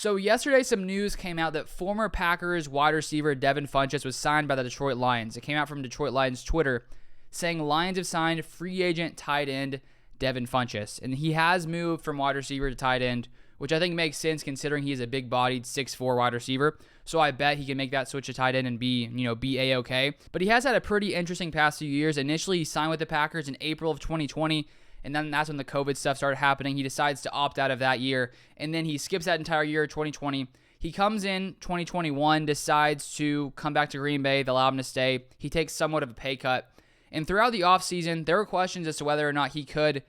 So yesterday, some news came out that former Packers wide receiver Devin Funchess was signed by the Detroit Lions. It came out from Detroit Lions Twitter saying Lions have signed free agent tight end Devin Funchess. And he has moved from wide receiver to tight end, which I think makes sense considering he is a big-bodied 6'4" wide receiver. So I bet he can make that switch to tight end and be A-okay. But he has had a pretty interesting past few years. Initially, he signed with the Packers in April of 2020. And then that's when the COVID stuff started happening. He decides to opt out of that year. And then he skips that entire year, 2020. He comes in 2021, decides to come back to Green Bay. They allow him to stay. He takes somewhat of a pay cut. And throughout the offseason, there were questions as to whether or not he could,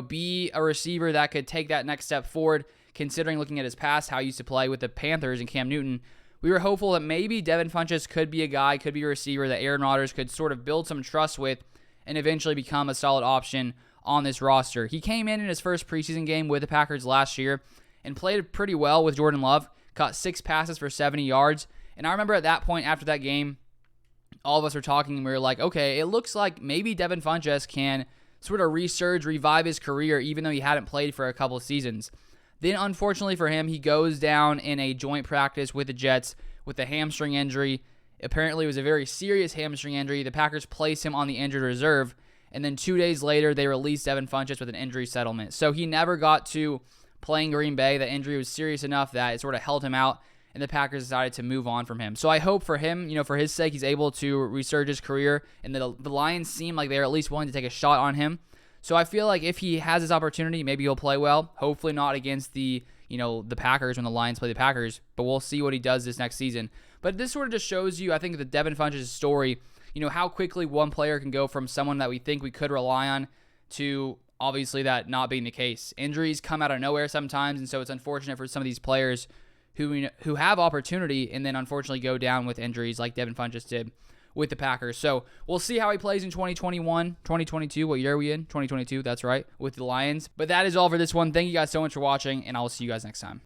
be a receiver that could take that next step forward, considering looking at his past, how he used to play with the Panthers and Cam Newton. We were hopeful that maybe Devin Funchess could be a guy, could be a receiver that Aaron Rodgers could sort of build some trust with and eventually become a solid option on this roster. He came in his first preseason game with the Packers last year and played pretty well with Jordan Love, caught 6 passes for 70 yards. And I remember at that point after that game, all of us were talking and we were like, okay, it looks like maybe Devin Funchess can sort of revive his career, even though he hadn't played for a couple of seasons. Then, unfortunately for him, he goes down in a joint practice with the Jets with a hamstring injury. Apparently, it was a very serious hamstring injury. The Packers placed him on the injured reserve, and then 2 days later, they released Devin Funchess with an injury settlement. So he never got to play in Green Bay. The injury was serious enough that it sort of held him out, and the Packers decided to move on from him. So I hope for him, for his sake, he's able to resurge his career, and the Lions seem like they're at least willing to take a shot on him. So I feel like if he has his opportunity, maybe he'll play well. Hopefully not against the Packers when the Lions play the Packers, but we'll see what he does this next season. But this sort of just shows you, I think, the Devin Funchess story, how quickly one player can go from someone that we think we could rely on to obviously that not being the case. Injuries come out of nowhere sometimes, and so it's unfortunate for some of these players who have opportunity and then unfortunately go down with injuries like Devin Funchess did with the Packers. So we'll see how he plays in 2021, 2022. What year are we in? 2022, that's right, with the Lions. But that is all for this one. Thank you guys so much for watching, and I will see you guys next time.